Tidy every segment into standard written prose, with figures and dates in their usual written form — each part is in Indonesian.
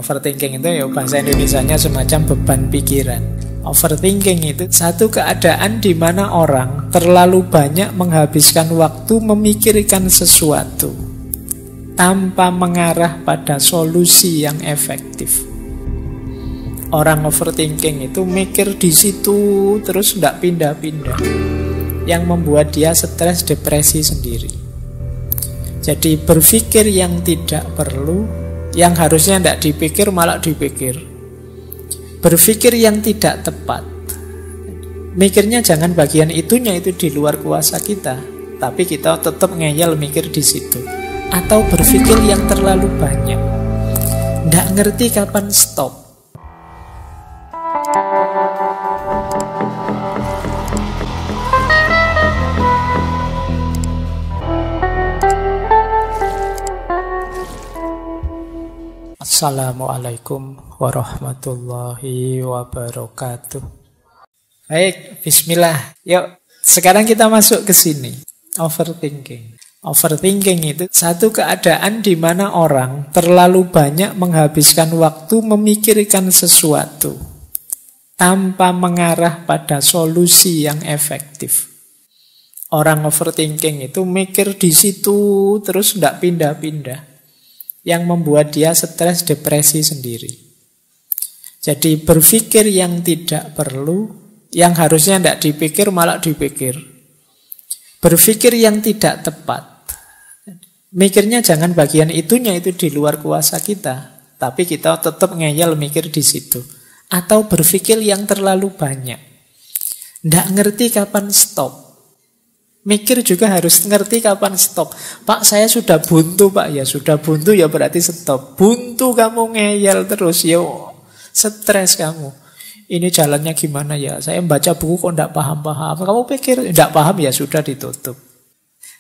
Overthinking itu ya bahasa Indonesianya semacam beban pikiran. Overthinking itu satu keadaan di mana orang terlalu banyak menghabiskan waktu memikirkan sesuatu tanpa mengarah pada solusi yang efektif. Orang overthinking itu mikir di situ terus tidak pindah-pindah, yang membuat dia stres, depresi sendiri. Jadi berpikir yang tidak perlu, yang harusnya tidak dipikir malah dipikir. Berpikir yang tidak tepat. Mikirnya jangan bagian itunya, itu di luar kuasa kita, tapi kita tetap ngeyel mikir di situ. Atau berpikir yang terlalu banyak, tidak ngerti kapan stop. Assalamualaikum warahmatullahi wabarakatuh. Baik, bismillah. Yuk, sekarang kita masuk ke sini. Overthinking. Overthinking itu satu keadaan di mana orang terlalu banyak menghabiskan waktu memikirkan sesuatu tanpa mengarah pada solusi yang efektif. Orang overthinking itu mikir di situ terus tidak pindah-pindah, yang membuat dia stres, depresi sendiri. Jadi berpikir yang tidak perlu, yang harusnya tidak dipikir malah dipikir. Berpikir yang tidak tepat. Mikirnya jangan bagian itunya, itu di luar kuasa kita, tapi kita tetap ngeyel mikir di situ. Atau berpikir yang terlalu banyak, tidak ngerti kapan stop. Mikir juga harus ngerti kapan stop. Pak, saya sudah buntu, Pak. Ya sudah buntu, ya berarti stop. Buntu kamu ngeyel terus, yo stres kamu. Ini jalannya gimana ya? Saya membaca buku kok tidak paham-paham. Kamu pikir tidak paham, ya sudah ditutup.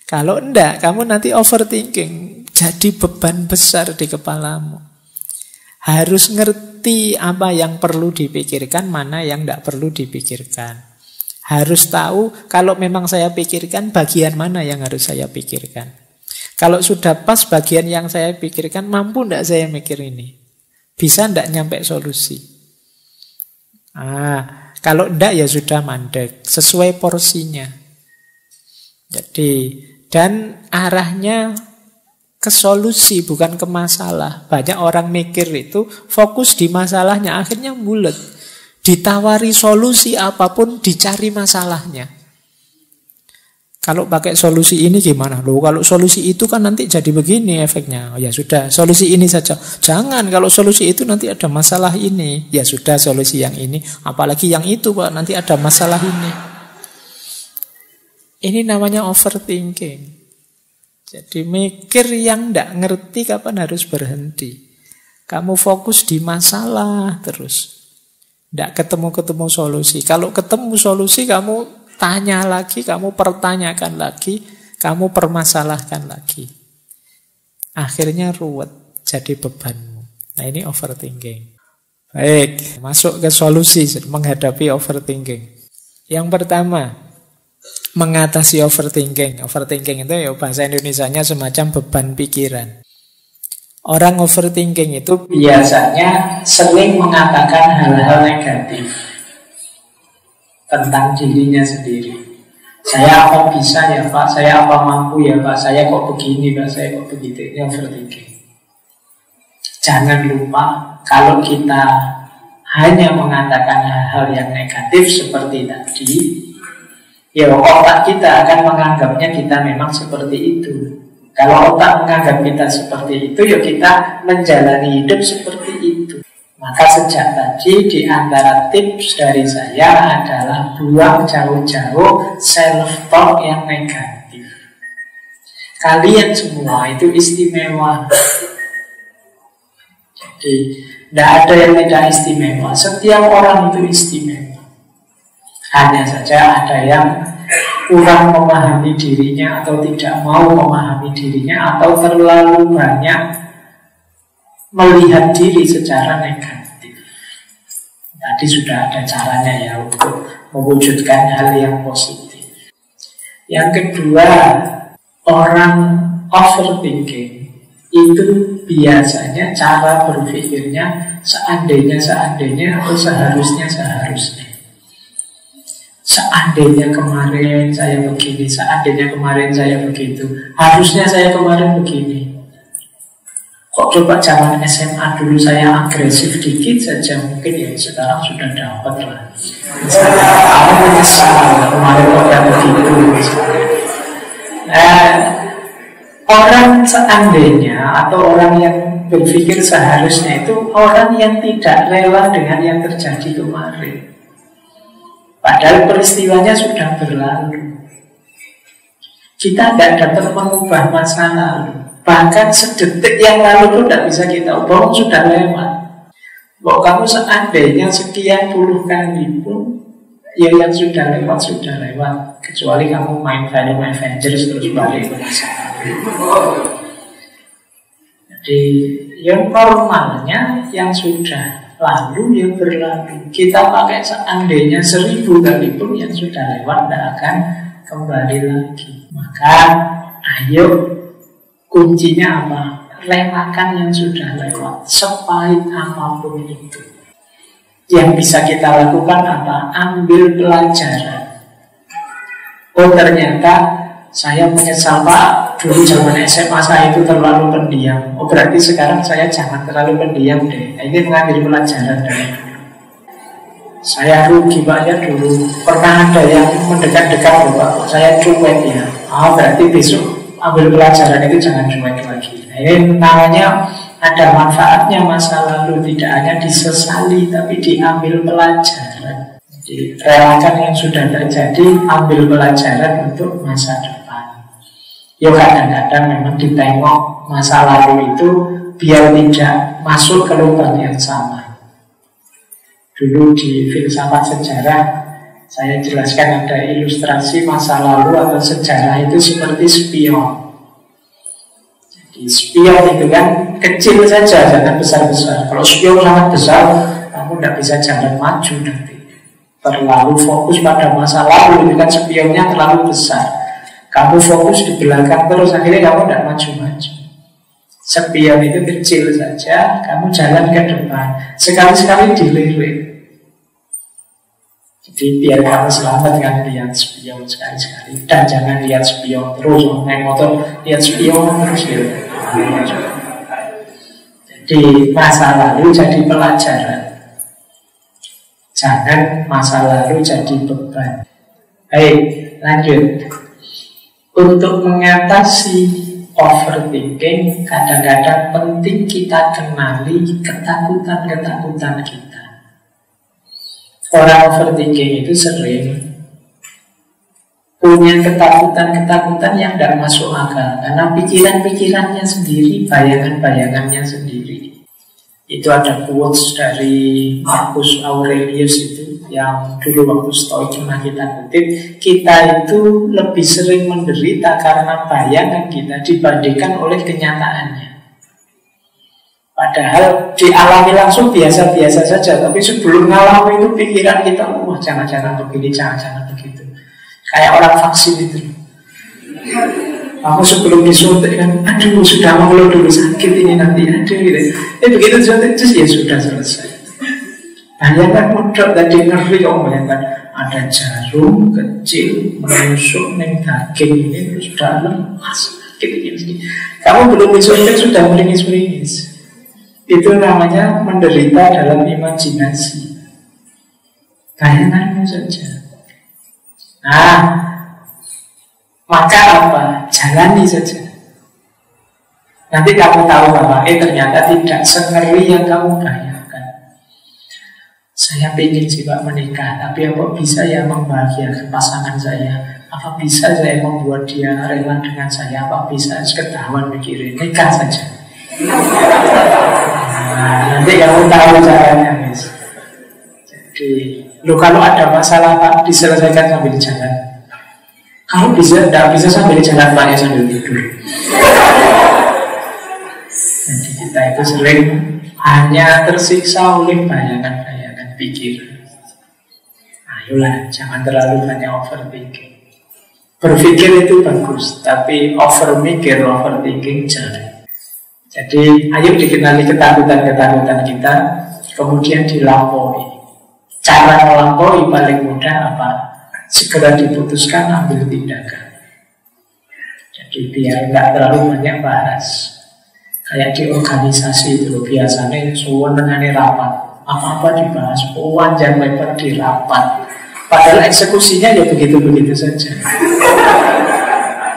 Kalau enggak, kamu nanti overthinking, jadi beban besar di kepalamu. Harus ngerti apa yang perlu dipikirkan, mana yang tidak perlu dipikirkan. Harus tahu kalau memang saya pikirkan bagian mana yang harus saya pikirkan. Kalau sudah pas bagian yang saya pikirkan, mampu tidak saya mikir ini? Bisa tidak nyampe solusi? Kalau tidak ya sudah mandek, sesuai porsinya. Jadi, dan arahnya ke solusi bukan ke masalah. Banyak orang mikir itu fokus di masalahnya, akhirnya bulet. Ditawari solusi apapun, dicari masalahnya. Kalau pakai solusi ini gimana? Loh, kalau solusi itu kan nanti jadi begini efeknya. Ya sudah, solusi ini saja. Jangan, kalau solusi itu nanti ada masalah ini. Ya sudah, solusi yang ini. Apalagi yang itu, Pak, nanti ada masalah ini. Ini namanya overthinking. Jadi mikir yang tidak ngerti kapan harus berhenti. Kamu fokus di masalah terus. Tidak ketemu-ketemu solusi. Kalau ketemu solusi, kamu tanya lagi, kamu pertanyakan lagi, kamu permasalahkan lagi. Akhirnya ruwet, jadi bebanmu. Nah, ini overthinking. Baik, masuk ke solusi menghadapi overthinking. Yang pertama, mengatasi overthinking. Overthinking itu ya bahasa Indonesianya semacam beban pikiran. Orang overthinking itu biasanya sering mengatakan hal-hal negatif tentang dirinya sendiri. Saya apa bisa ya Pak, saya apa mampu ya Pak, saya kok begini Pak, saya kok begitu. Ini overthinking. Jangan lupa kalau kita hanya mengatakan hal-hal yang negatif seperti tadi, ya otak kita akan menganggapnya kita memang seperti itu. Kalau otak menganggap kita seperti itu, ya kita menjalani hidup seperti itu. Maka sejak tadi di antara tips dari saya adalah buang jauh-jauh self-talk yang negatif. Kalian semua itu istimewa. Jadi tidak ada yang tidak istimewa. Setiap orang itu istimewa. Hanya saja ada yang kurang memahami dirinya atau tidak mau memahami dirinya atau terlalu banyak melihat diri secara negatif. Tadi sudah ada caranya ya untuk mewujudkan hal yang positif. Yang kedua, orang overthinking itu biasanya cara berpikirnya seandainya atau seharusnya. Seandainya kemarin saya begini, seandainya kemarin saya begitu, harusnya saya kemarin begini. Kok coba zaman SMA dulu saya agresif dikit saja, mungkin ya sekarang sudah dapat lah. Aku menyesal kemarin kok yang begitu. Orang seandainya atau orang yang berpikir seharusnya itu orang yang tidak rela dengan yang terjadi kemarin. Padahal peristiwanya sudah berlalu. Kita tidak dapat mengubah masa lalu. Bahkan sedetik yang lalu itu tidak bisa kita ubah, sudah lewat. Kalau kamu seandainya sekian puluh kali pun, ya yang sudah lewat. Kecuali kamu main film Avengers terus balik ke masa lalu. Jadi yang normalnya yang sudah lalu yang berlalu. Kita pakai seandainya 1000 kali pun yang sudah lewat tidak akan kembali lagi. Maka ayo, kuncinya apa? Relakan yang sudah lewat, sepahit apapun itu. Yang bisa kita lakukan apa? Ambil pelajaran. Oh ternyata saya menyesal Pak, dulu zaman SMA saya itu terlalu pendiam. Oh berarti sekarang saya jangan terlalu pendiam deh. Nah, ini mengambil pelajaran dari dulu. Saya rugi Pak ya dulu. Pernah ada yang mendekat-dekat Pak, saya cuek ya. Oh berarti besok ambil pelajaran itu jangan cuek lagi. Nah, ini namanya ada manfaatnya masa lalu. Tidak hanya disesali tapi diambil pelajaran. Jadi relakan yang sudah terjadi, ambil pelajaran untuk masa depan. Ya kadang-kadang memang ditengok masa lalu itu biar tidak masuk ke lubang yang sama. Dulu di filsafat sejarah saya jelaskan ada ilustrasi masa lalu atau sejarah itu seperti spion. Jadi spion itu kan kecil saja, jangan besar-besar. Kalau spion sangat besar, kamu tidak bisa jalan maju nanti. Terlalu fokus pada masa lalu, itu kan spionnya terlalu besar. Kamu fokus di belakang terus, akhirnya kamu tidak maju-maju. Spion itu kecil saja, kamu jalan ke depan. Sekali-sekali dilirik. Jadi biar kamu selamat kan lihat spion sekali-sekali. Dan jangan lihat spion terus, naik motor lihat spion terus ya. Jadi masa lalu jadi pelajaran. Jangan masa lalu jadi beban. Baik, lanjut. Untuk mengatasi overthinking, kadang-kadang penting kita kenali ketakutan-ketakutan kita. Orang overthinking itu sering punya ketakutan-ketakutan yang tidak masuk akal. Karena pikiran-pikirannya sendiri, bayangan-bayangannya sendiri. Itu ada quotes dari Marcus Aurelius itu yang dulu waktu Stoik pernah kita kutip. Kita itu lebih sering menderita karena bayangan kita dibandingkan oleh kenyataannya. Padahal dialami langsung biasa-biasa saja, tapi sebelum ngalami itu pikiran kita, wah jangan-jangan begini, jangan-jangan begitu. Kayak orang vaksin itu. Aku sebelum disuntik kan, aduh sudah mengeluh dulu sakit ini nanti, aduh gitu. Begitu disuntik terus ya sudah selesai. Bayangkan modal tadi ngeri kamu bayangkan ada jarum kecil menusuk neng daging ini terus dalam sakit ini. Kamu belum disuntik sudah meringis-meringis. Itu namanya menderita dalam imajinasi. Bayanganmu saja. Nah, maka apa? Jalani saja. Nanti kamu tahu bahwa ternyata tidak sengeri yang kamu bayangkan. Saya ingin sih Pak menikah, tapi apa bisa ya membahagiakan pasangan saya? Apa bisa saya membuat dia rela dengan saya? Apa bisa ketahuan mikirin nikah saja? Nah, nanti kamu tahu caranya, guys. Jadi, kalau ada masalah Pak, diselesaikan sambil jalan. Kalau bisa, tidak bisa sambil jalan Pak, ya sambil tidur. Jadi kita itu sering hanya tersiksa oleh bayangan-bayangan pikir. Ayolah, jangan terlalu banyak overthinking. Berpikir itu bagus, tapi overthinking jangan. Jadi ayo dikenali ketakutan-ketakutan kita, kemudian dilampaui. Cara melampaui paling mudah apa? Segera diputuskan, ambil tindakan. Jadi biar nggak terlalu banyak bahas. Kayak di organisasi itu biasanya semua mengenai rapat, apa-apa dibahas, panjang lebar di rapat. Padahal eksekusinya ya begitu-begitu saja.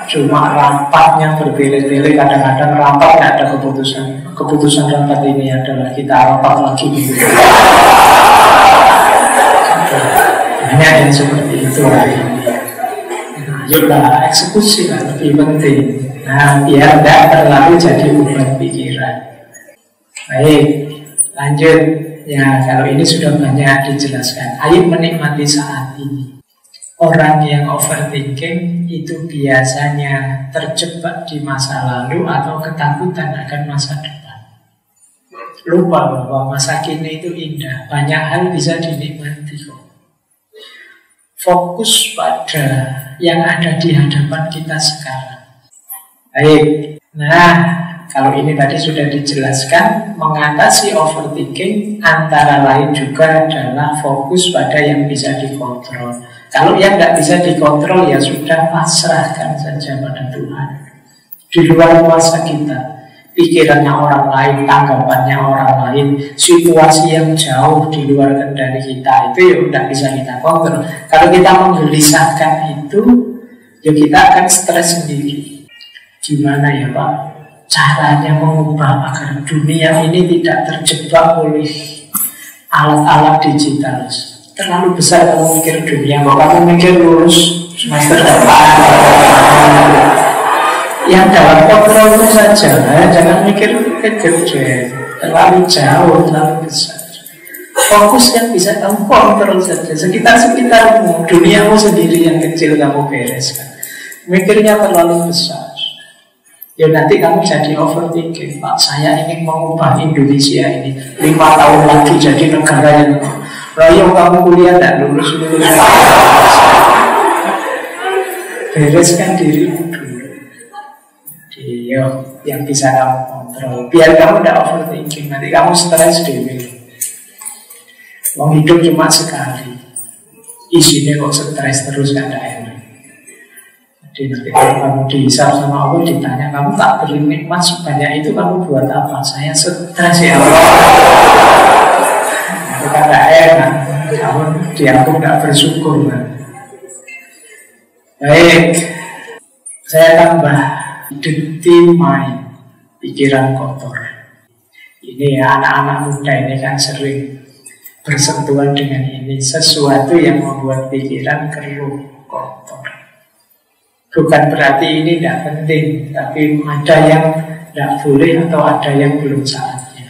Cuma rapatnya bertele-tele, kadang-kadang rapat nggak ada keputusan. Keputusan rapat ini adalah kita rapat lagi gitu. Banyak yang seperti itu lagi. Ayolah, eksekusi lah lebih penting. Nah, biar tidak terlalu jadi beban pikiran. Baik, lanjut. Ya, kalau ini sudah banyak dijelaskan. Ayo menikmati saat ini. Orang yang overthinking itu biasanya terjebak di masa lalu atau ketakutan akan masa depan. Lupa bahwa masa kini itu indah. Banyak hal bisa dinikmati kok. Fokus pada yang ada di hadapan kita sekarang. Baik, nah kalau ini tadi sudah dijelaskan, mengatasi overthinking antara lain juga adalah fokus pada yang bisa dikontrol. Kalau yang nggak bisa dikontrol ya sudah, pasrahkan saja pada Tuhan. Di luar kuasa kita, pikirannya orang lain, tanggapannya orang lain, situasi yang jauh di luar kendali kita, itu ya udah bisa kita kontrol. Kalau kita menggelisahkan itu, ya kita akan stres sendiri. Gimana ya Pak? Caranya mengubah agar dunia ini tidak terjebak oleh alat-alat digital. Terlalu besar kamu mikir dunia, kalau kamu mikir lulus semester depan. Yang dalam kontrol itu saja, jangan mikir gede, terlalu jauh, terlalu besar. Fokus yang bisa kamu kontrol saja, sekitar-sekitarmu, duniamu sendiri yang kecil kamu bereskan. Mikirnya terlalu besar, ya nanti kamu jadi overthinking. Pak, saya ingin mengubah Indonesia ini 5 tahun lagi jadi negara yang royong, kamu kuliah tidak lulus-lulus. Bereskan dirimu dulu. Iya, yang bisa kamu kontrol. Biar kamu tidak overthinking, nanti kamu stres dewe. Mau hidup cuma sekali, isinya kok stres terus gak ada enak. Jadi nanti kalau kamu dihisap sama Allah, ditanya kamu tak beri nikmat sebanyak itu, kamu buat apa? Saya stres ya Allah. Itu kan gak enak. Kamu dianggap gak bersyukur kan? Baik, saya tambah dirty mind, pikiran kotor. Ini ya, anak-anak muda ini kan sering bersentuhan dengan ini, sesuatu yang membuat pikiran keruh, kotor. Bukan berarti ini tidak penting, tapi ada yang tidak boleh atau ada yang belum saatnya.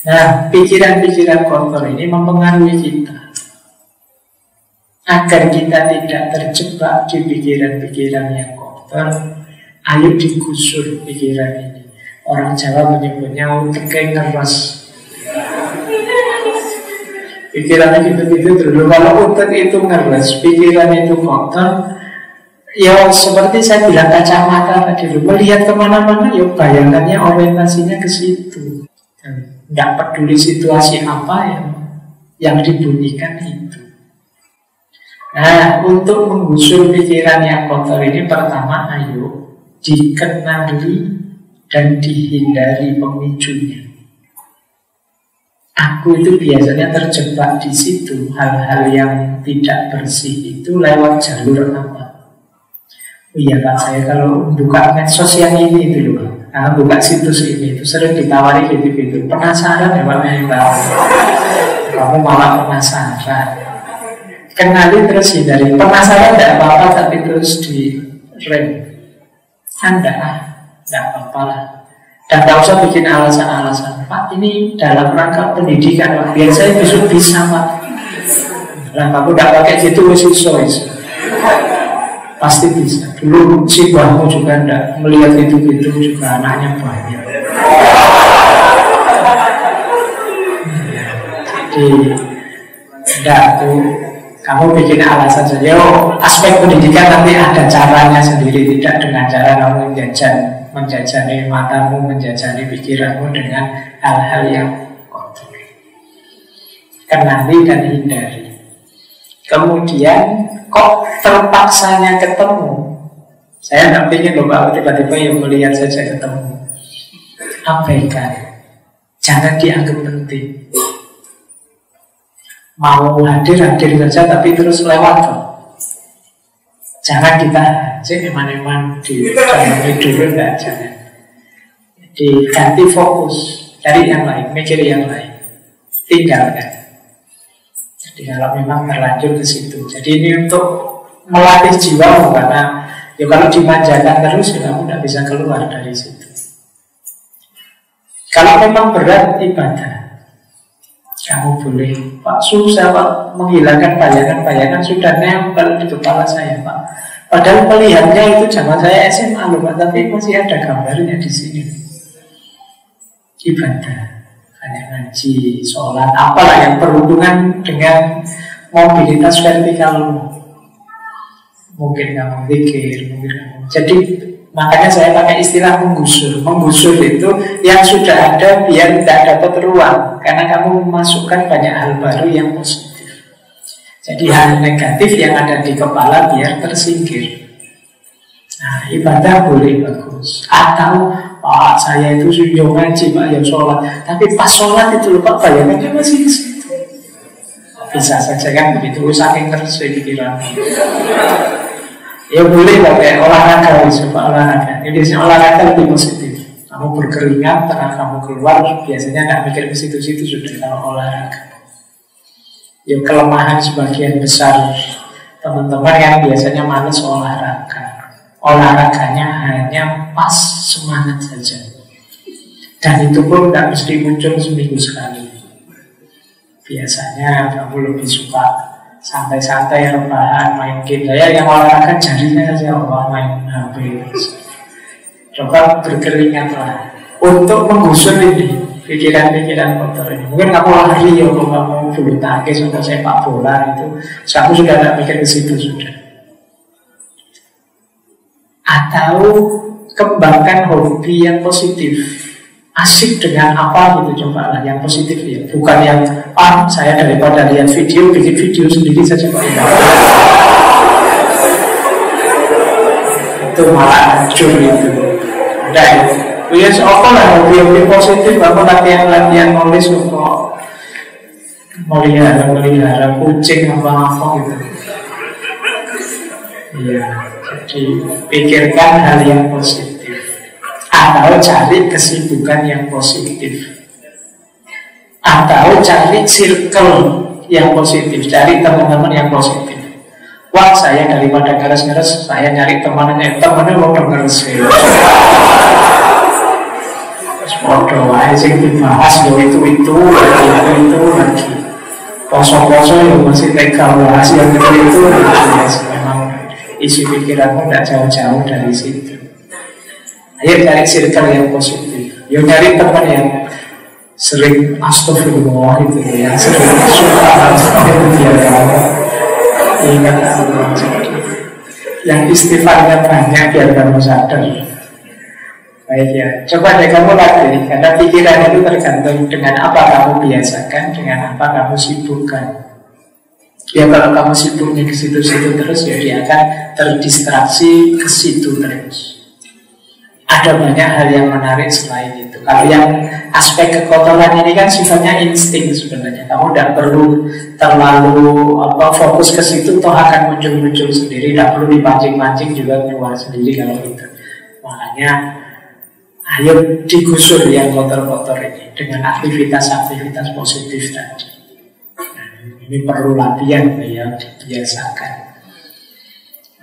Nah, pikiran-pikiran kotor ini mempengaruhi kita. Agar kita tidak terjebak di pikiran-pikiran yang kotor, ayo digusur pikiran ini. Orang Jawa menyebutnya utek ngeres. Pikirannya gitu-gitu dulu. Kalau utek itu ngeres, pikiran itu kotor, ya seperti saya bilang kacamata tadi dulu, melihat kemana-mana, ya bayangannya orientasinya ke situ. Tidak peduli situasi apa yang dibunyikan itu. Nah, untuk menggusur pikiran yang kotor ini, pertama ayo dikenali dan dihindari pemicunya. Aku itu biasanya terjebak di situ, hal-hal yang tidak bersih itu lewat jalur apa? Oh iya Pak, saya kalau buka medsos yang ini itu loh, buka situs ini itu sering ditawari gitu-gitu. Penasaran ya Pak, kamu malah penasaran. Kenali terus hindari. Penasaran tidak apa-apa, tapi terus di rem. Anda tidak apa-apa lah. Dan tidak usah bikin alasan-alasan. Pak, ini dalam rangka pendidikan Pak. Biar saya besok bisa Pak. Nah, kamu tidak pakai gitu, pasti bisa. Dulu si bahu juga tidak melihat gitu-gitu, juga anaknya banyak. Jadi tidak tuh, kamu bikin alasan saja. Oh, aspek pendidikan nanti ada caranya sendiri, tidak dengan cara kamu jajan menjajani matamu, menjajani pikiranmu dengan hal-hal yang kotor. Kenali dan hindari. Kemudian kok terpaksanya ketemu. Saya tidak ingin loh Pak, tiba-tiba yang melihat saja ketemu. Abaikan. Jangan dianggap penting. Mau hadir-hadir saja tapi terus lewat kok. Jangan ditahan. Eman-eman di dalam dulu, enggak, jangan. Diganti fokus. Cari yang lain, mikir yang lain. Tinggalkan. Jadi kalau memang terlanjur ke situ. Jadi ini untuk melatih jiwa, karena ya kalau dimanjakan terus ya kamu tidak bisa keluar dari situ. Kalau memang berat ibadah, kamu boleh, Pak, susah Pak menghilangkan bayangan-bayangan sudah nempel di kepala saya Pak. Padahal melihatnya itu zaman saya SMA loh Pak, tapi masih ada gambarnya di sini. Ibadah, hanya ngaji, sholat, apalah yang berhubungan dengan mobilitas vertikalmu. Mungkin kamu pikir, mungkin kamu. Jadi makanya saya pakai istilah menggusur. Menggusur itu yang sudah ada biar tidak dapat ruang, karena kamu memasukkan banyak hal baru yang positif. Jadi hal negatif yang ada di kepala biar tersingkir. Nah, ibadah boleh bagus. Atau Pak, saya itu sudah ngaji Pak, yang sholat, tapi pas sholat itu lupa bayangannya masih di situ. Bisa saja kan begitu, saking terus pikiran. Ya boleh pakai olahraga, coba olahraga. Ini olahraga lebih positif. Kamu berkeringat, tengah kamu keluar, biasanya nggak mikir ke situ-situ sudah kalau olahraga. Ya kelemahan sebagian besar teman-teman yang biasanya malas olahraga. Olahraganya hanya pas semangat saja. Dan itu pun nggak mesti muncul seminggu sekali. Biasanya kamu lebih suka santai-santai, rebahan, main game. Saya yang olahraga jarinya saja, main HP. Coba berkeringatlah untuk menggusur ini pikiran-pikiran kotor ini. Mungkin kamu lari, ya, kalau kamu bulu tangkis atau sepak bola itu, kamu sudah tidak mikir ke situ sudah. Atau kembangkan hobi yang positif. Asik dengan apa gitu, coba lah yang positif ya. Bukan yang saya daripada lihat video, bikin video sendiri saja Pak. Itu malah hancur itu. Udah ya apa lah hobi-hobi positif. Kamu latihan nulis untuk melihara kucing apa gitu. Iya, jadi pikirkan hal yang positif. Atau cari kesibukan yang positif. Atau cari circle yang positif. Cari teman-teman yang positif. Wah, saya daripada ngeres-ngeres, saya nyari temannya mau ngeres. Terus bodoh aja yang dibahas, itu lagi. Poso-poso yang masih tega bahas yang itu. Memang isi pikiranmu tidak jauh-jauh dari situ. Ayo cari circle yang positif. Yo cari teman yang sering astagfirullah itu, yang sering suka itu biar kamu ingat Allah. Yang istighfarnya banyak biar kamu sadar. Baik ya, coba deh kamu latih, karena pikiran itu tergantung dengan apa kamu biasakan, dengan apa kamu sibukkan. Ya kalau kamu sibuknya ke situ-situ terus, ya dia akan terdistraksi ke situ terus. Ada banyak hal yang menarik selain itu. Kalau yang aspek kekotoran ini kan sifatnya insting sebenarnya. Kamu tidak perlu terlalu fokus ke situ, toh akan muncul-muncul sendiri. Tidak perlu dipancing-pancing juga keluar sendiri kalau itu. Makanya ayo digusur yang kotor-kotor ini dengan aktivitas-aktivitas positif tadi. Nah, ini perlu latihan ya, dibiasakan.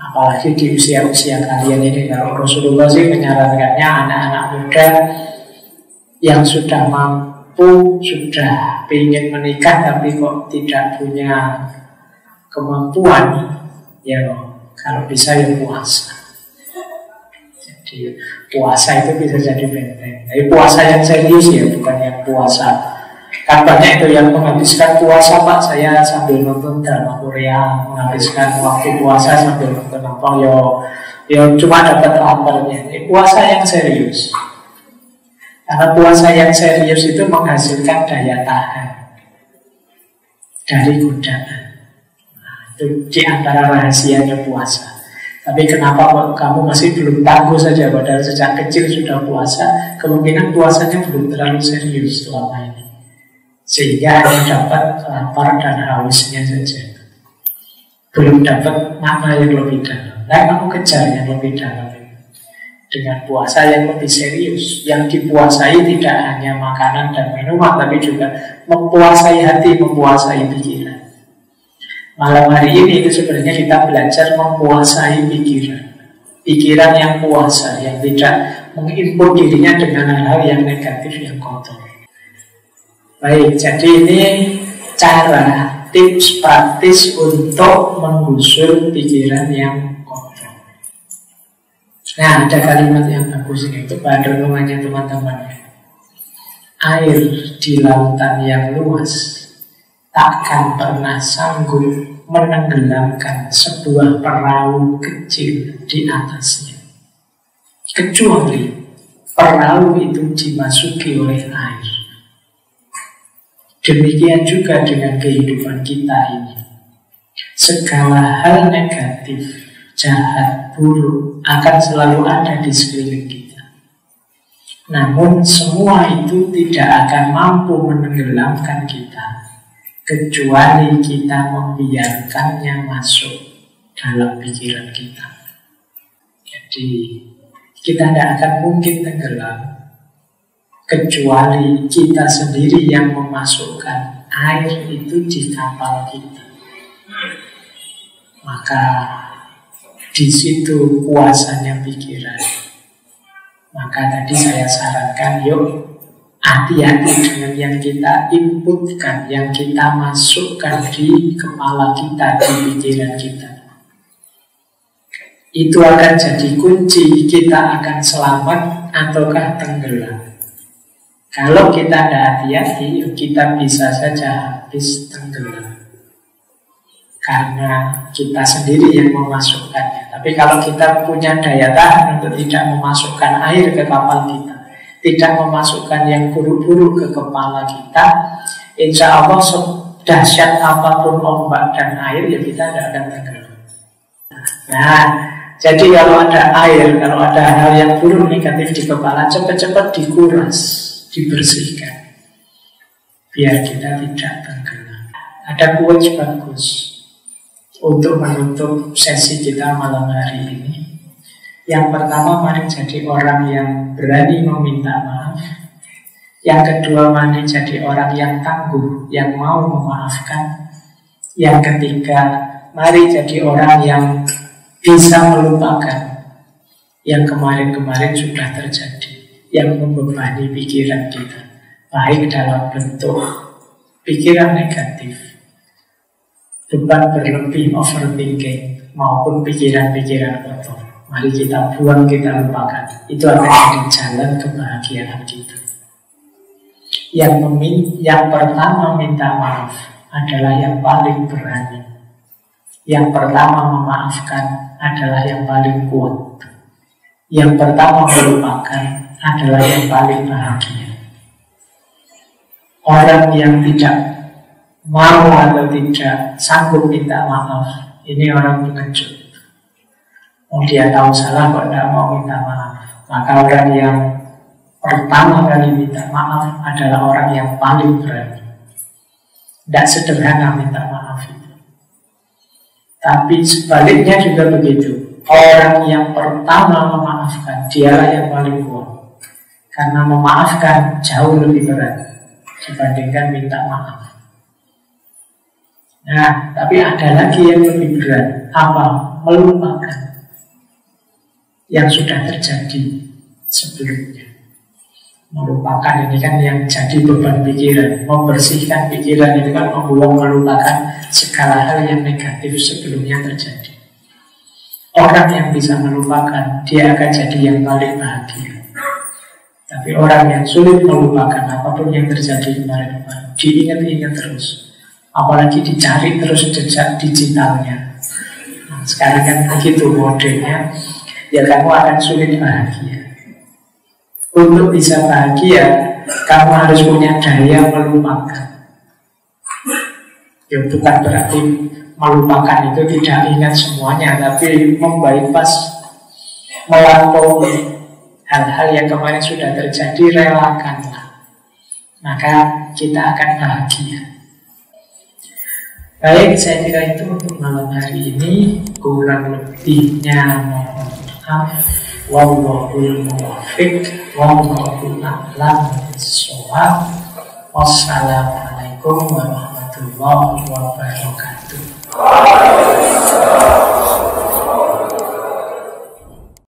Apalagi di usia-usia kalian ini. Kalau Rasulullah sih menyarankannya anak-anak muda yang sudah mampu, sudah ingin menikah tapi kok tidak punya kemampuan, ya kalau bisa ya puasa. Jadi puasa itu bisa jadi benteng. Tapi puasa yang serius ya, bukan yang puasa Kan banyak itu yang menghabiskan puasa, Pak, saya sambil nonton drama Korea, menghabiskan waktu puasa sambil nonton apa, yo cuma dapat laparnya. Puasa yang serius. Karena puasa yang serius itu menghasilkan daya tahan dari godaan. Nah, itu di antara rahasianya puasa. Tapi kenapa kamu masih belum tangguh saja, padahal sejak kecil sudah puasa? Kemungkinan puasanya belum terlalu serius selama ini, sehingga hanya dapat lapar dan hausnya saja, belum dapat makna yang lebih dalam. Nah, kamu kejar yang lebih dalam dengan puasa yang lebih serius, yang dipuasai tidak hanya makanan dan minuman, tapi juga mempuasai hati, mempuasai pikiran. Malam hari ini itu sebenarnya kita belajar mempuasai pikiran. Pikiran yang puasa, yang tidak menginput dirinya dengan hal-hal yang negatif, yang kotor. Baik, jadi ini cara, tips praktis untuk menggusur pikiran yang kotor. Nah, ada kalimat yang bagus ini untuk bahan renungannya teman-teman. Air di lautan yang luas takkan pernah sanggup menenggelamkan sebuah perahu kecil di atasnya, kecuali perahu itu dimasuki oleh air. Demikian juga dengan kehidupan kita ini. Segala hal negatif, jahat, buruk akan selalu ada di sekeliling kita. Namun semua itu tidak akan mampu menenggelamkan kita, kecuali kita membiarkannya masuk dalam pikiran kita. Jadi kita tidak akan mungkin tenggelam kecuali kita sendiri yang memasukkan air itu di kapal kita. Maka di situ kuasanya pikiran. Maka tadi saya sarankan, yuk hati-hati dengan yang kita inputkan, yang kita masukkan di kepala kita, di pikiran kita. Itu akan jadi kunci kita akan selamat ataukah tenggelam. Kalau kita tidak hati-hati, kita bisa saja habis tenggelam, karena kita sendiri yang memasukkannya. Tapi kalau kita punya daya tahan untuk tidak memasukkan air ke kapal kita, tidak memasukkan yang buruk-buruk ke kepala kita, insya Allah dahsyat apapun ombak dan air, ya kita tidak akan tenggelam. Nah, jadi kalau ada air, kalau ada hal yang buruk negatif di kepala, cepat-cepat dikuras, dibersihkan, biar kita tidak tenggelam. Ada quotes bagus untuk menutup sesi kita malam hari ini. Yang pertama, mari jadi orang yang berani meminta maaf. Yang kedua, mari jadi orang yang tangguh, yang mau memaafkan. Yang ketiga, mari jadi orang yang bisa melupakan yang kemarin-kemarin sudah terjadi, yang membebani pikiran kita, baik dalam bentuk pikiran negatif, beban berlebih, overthinking, maupun pikiran-pikiran kotor. Mari kita buang, kita lupakan. Itu akan jadi jalan kebahagiaan kita. Yang pertama minta maaf adalah yang paling berani. Yang pertama memaafkan adalah yang paling kuat. Yang pertama melupakan adalah yang paling bahagia. Orang yang tidak mau atau tidak sanggup minta maaf, ini orang pengecut. Dia tahu salah kok tidak mau minta maaf. Maka orang yang pertama kali minta maaf adalah orang yang paling berani. Tidak sederhana minta maaf itu. Tapi sebaliknya juga begitu. Orang yang pertama memaafkan, dialah yang paling kuat. Karena memaafkan jauh lebih berat dibandingkan minta maaf. Nah, tapi ada lagi yang lebih berat. Apa? Melupakan yang sudah terjadi sebelumnya. Melupakan ini kan yang jadi beban pikiran. Membersihkan pikiran itu kan membuang, melupakan segala hal yang negatif sebelumnya terjadi. Orang yang bisa melupakan, dia akan jadi yang paling bahagia. Tapi orang yang sulit melupakan apapun yang terjadi kemarin-kemarin, diingat-ingat terus. Apalagi dicari terus jejak digitalnya. Nah, sekarang kan begitu modelnya, ya kamu akan sulit bahagia. Untuk bisa bahagia, kamu harus punya daya melupakan. Ya bukan berarti melupakan itu tidak ingat semuanya, tapi membypass, melampaui hal-hal yang kemarin sudah terjadi, relakanlah. Maka kita akan bahagia. Baik, saya kira itu untuk malam hari ini. Kurang lebihnya mohon maaf. Wallahul muwaffiq, wallahu a'lam bishawab. Wassalamualaikum warahmatullahi wabarakatuh.